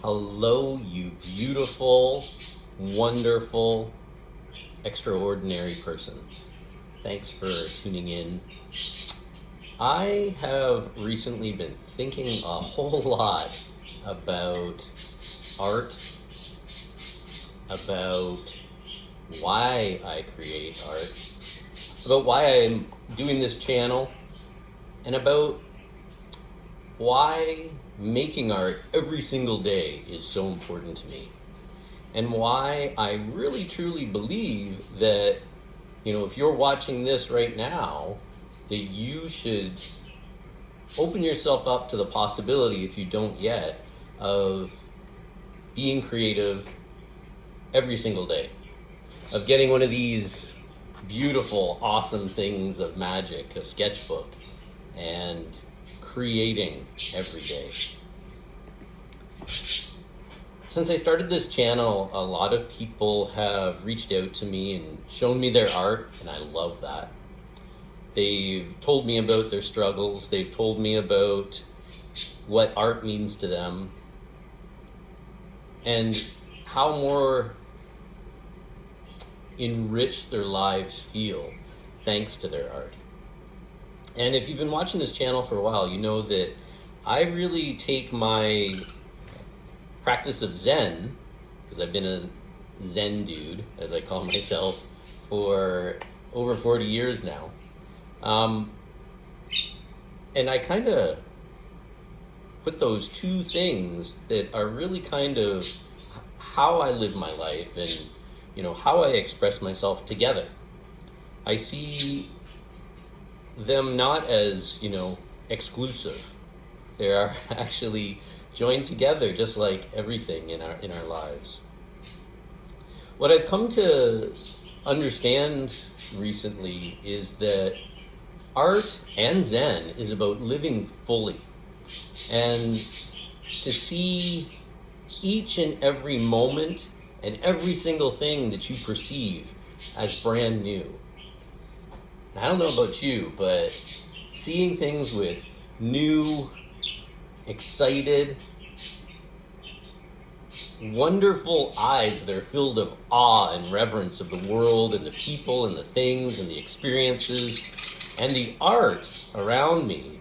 Hello, you beautiful, wonderful, extraordinary person. Thanks for tuning in. I have recently been thinking a whole lot about art, about why I create art, about why I'm doing this channel, and about why making art every single day is so important to me, and why I really truly believe that, if you're watching this right now, that you should open yourself up to the possibility, if you don't yet, of being creative every single day, of getting one of these beautiful, awesome things of magic, a sketchbook, and creating every day. Since I started this channel, a lot of people have reached out to me and shown me their art, and I love that. They've told me about their struggles. They've told me about what art means to them and how more enriched their lives feel thanks to their art. And if you've been watching this channel for a while, you know that I really take my practice of Zen, because I've been a Zen dude, as I call myself, for over 40 years now. And I kind of put those two things that are really kind of how I live my life and, how I express myself together. I see them not as, exclusive. They are actually joined together, just like everything in our lives. What I've come to understand recently is that art and Zen is about living fully, and to see each and every moment and every single thing that you perceive as brand new. I don't know about you, but seeing things with new, excited, wonderful eyes that are filled of awe and reverence of the world and the people and the things and the experiences and the art around me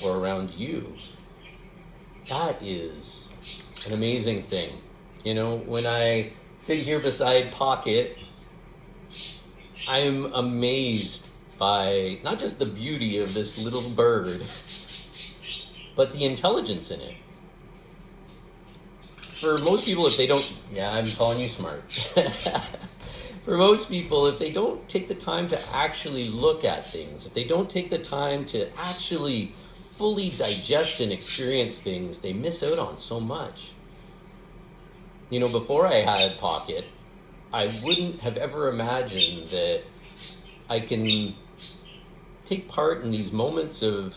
or around you, that is an amazing thing. When I sit here beside Pocket, I'm amazed by not just the beauty of this little bird, but the intelligence in it. For most people, if they don't, I'm calling you smart. For most people, if they don't take the time to actually look at things, if they don't take the time to actually fully digest and experience things, they miss out on so much. Before I had Pocket, I wouldn't have ever imagined that I can take part in these moments of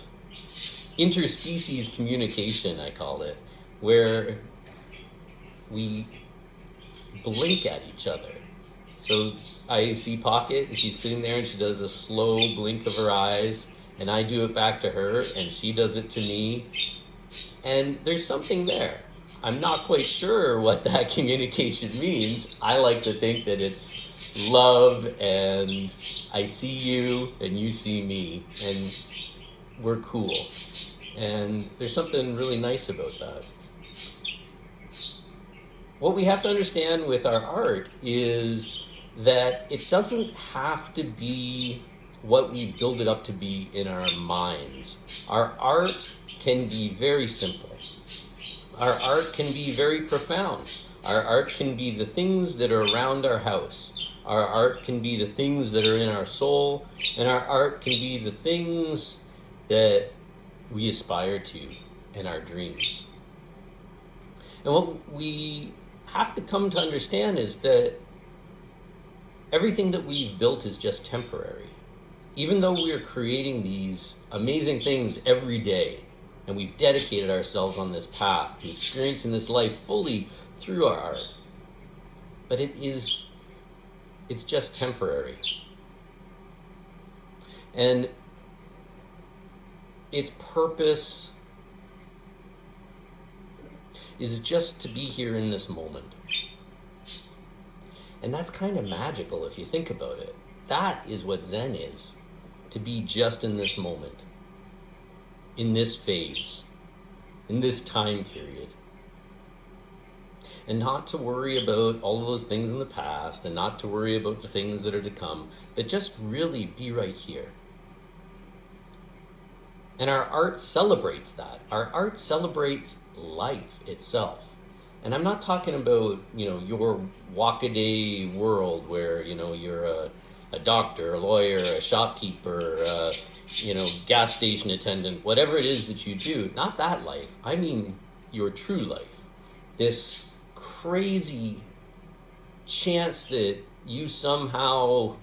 interspecies communication, I call it, where we blink at each other. So I see Pocket, and she's sitting there, and she does a slow blink of her eyes, and I do it back to her, and she does it to me, and there's something there. I'm not quite sure what that communication means. I like to think that it's love, and I see you, and you see me, and we're cool. And there's something really nice about that. What we have to understand with our art is that it doesn't have to be what we build it up to be in our minds. Our art can be very simple. Our art can be very profound. Our art can be the things that are around our house. Our art can be the things that are in our soul. And our art can be the things that we aspire to in our dreams. And what we have to come to understand is that everything that we've built is just temporary. Even though we are creating these amazing things every day, and we've dedicated ourselves on this path to experiencing this life fully through our art, but it's just temporary. And its purpose is just to be here in this moment. And that's kind of magical if you think about it. That is what Zen is, to be just in this moment, in this phase, in this time period. And not to worry about all of those things in the past, and not to worry about the things that are to come, but just really be right here. And our art celebrates that. Our art celebrates life itself. And I'm not talking about, your walk-a-day world where, you're a doctor, a lawyer, a shopkeeper, gas station attendant, whatever it is that you do. Not that life. I mean your true life. This crazy chance that you somehow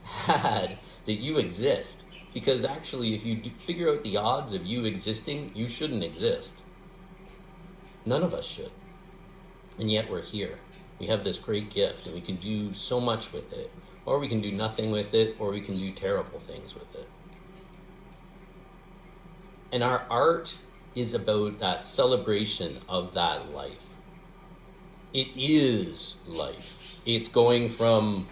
had that you exist. Because actually, if you figure out the odds of you existing, you shouldn't exist. None of us should. And yet we're here. We have this great gift, and we can do so much with it. Or we can do nothing with it, or we can do terrible things with it. And our art is about that celebration of that life. It is life. It's going from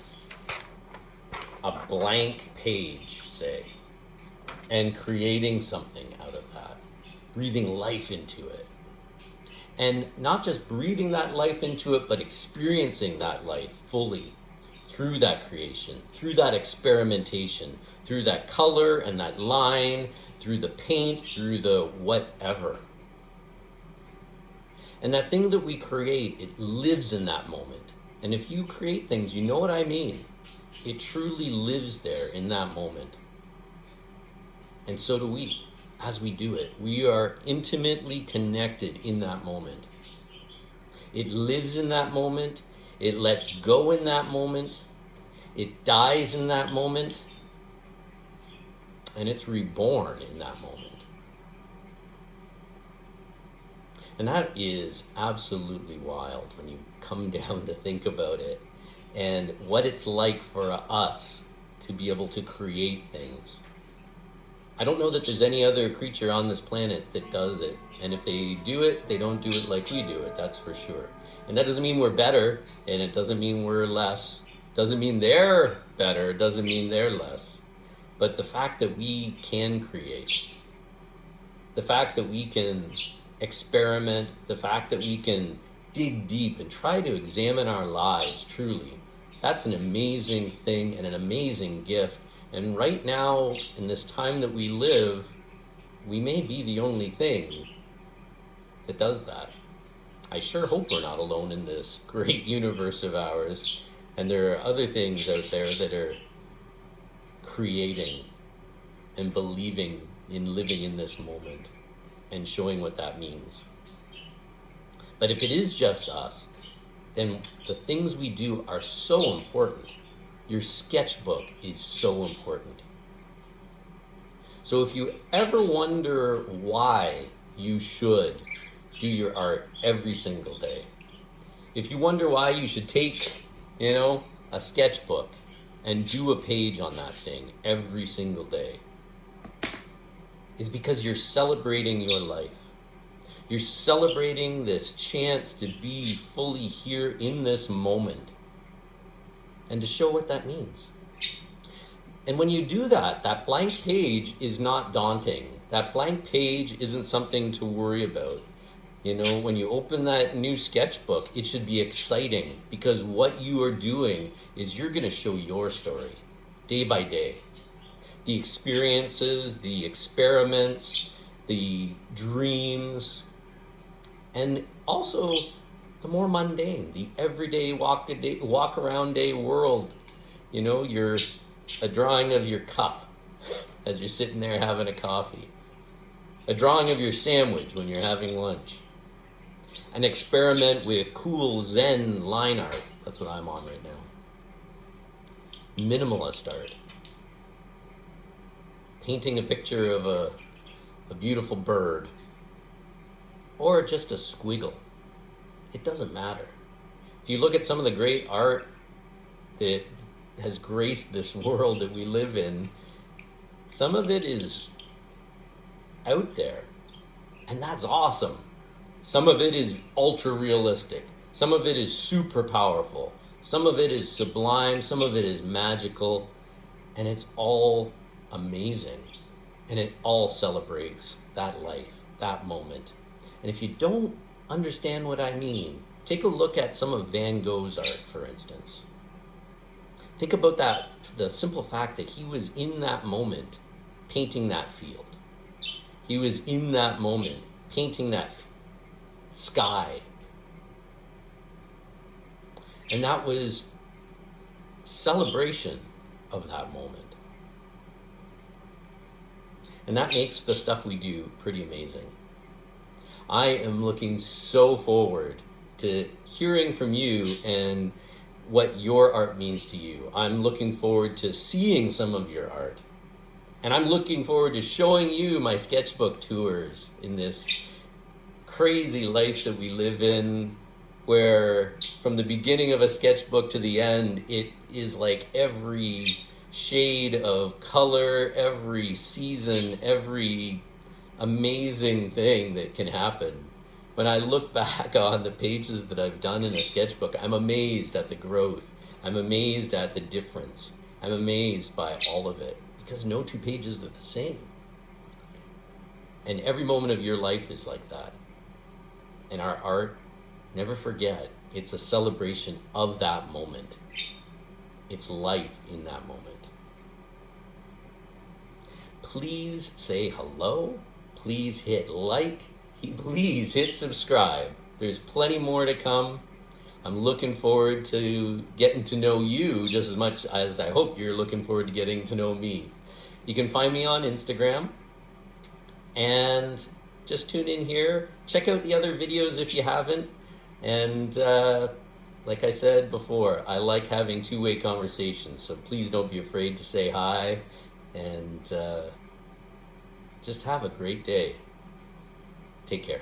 a blank page, say, and creating something out of that, breathing life into it. And not just breathing that life into it, but experiencing that life fully through that creation, through that experimentation, through that color and that line, through the paint, through the whatever. And that thing that we create, it lives in that moment. And if you create things, you know what I mean. It truly lives there in that moment. And so do we. As we do it, we are intimately connected in that moment. It lives in that moment. It lets go in that moment. It dies in that moment. And it's reborn in that moment. And that is absolutely wild when you come down to think about it, and what it's like for us to be able to create things. I don't know that there's any other creature on this planet that does it. And if they do it, they don't do it like we do it, that's for sure. And that doesn't mean we're better, and it doesn't mean we're less. Doesn't mean they're better, doesn't mean they're less. But the fact that we can create, the fact that we can experiment, the fact that we can dig deep and try to examine our lives truly, that's an amazing thing and an amazing gift. And right now, in this time that we live, we may be the only thing that does that. I sure hope we're not alone in this great universe of ours. And there are other things out there that are creating and believing in living in this moment and showing what that means. But if it is just us, then the things we do are so important. Your sketchbook is so important. So if you ever wonder why you should do your art every single day, if you wonder why you should take, a sketchbook and do a page on that thing every single day, is because you're celebrating your life. You're celebrating this chance to be fully here in this moment and to show what that means. And when you do that, that blank page is not daunting. That blank page isn't something to worry about. When you open that new sketchbook, it should be exciting, because what you are doing is you're going to show your story day by day. The experiences, the experiments, the dreams, and also the more mundane, the everyday walk around day world. You're a drawing of your cup as you're sitting there having a coffee. A drawing of your sandwich when you're having lunch. An experiment with cool Zen line art. That's what I'm on right now. Minimalist art. Painting a picture of a beautiful bird. Or just a squiggle. It doesn't matter. If you look at some of the great art that has graced this world that we live in, some of it is out there. And that's awesome. Some of it is ultra realistic. Some of it is super powerful. Some of it is sublime. Some of it is magical. And it's all amazing. And it all celebrates that life, that moment. And if you don't understand what I mean, take a look at some of Van Gogh's art, for instance. Think about that, the simple fact that he was in that moment painting that field. He was in that moment painting that sky. And that was celebration of that moment. And that makes the stuff we do pretty amazing. I am looking so forward to hearing from you and what your art means to you. I'm looking forward to seeing some of your art. And I'm looking forward to showing you my sketchbook tours in this crazy life that we live in, where from the beginning of a sketchbook to the end, it is like every shade of color, every season, every amazing thing that can happen. When I look back on the pages that I've done in a sketchbook, I'm amazed at the growth. I'm amazed at the difference. I'm amazed by all of it, because no two pages are the same. And every moment of your life is like that. And our art, never forget, it's a celebration of that moment. It's life in that moment. Please say hello. Please hit like. Please hit subscribe. There's plenty more to come. I'm looking forward to getting to know you just as much as I hope you're looking forward to getting to know me. You can find me on Instagram, and just tune in here. Check out the other videos if you haven't. And like I said before, I like having two-way conversations, so please don't be afraid to say hi, and just have a great day. Take care.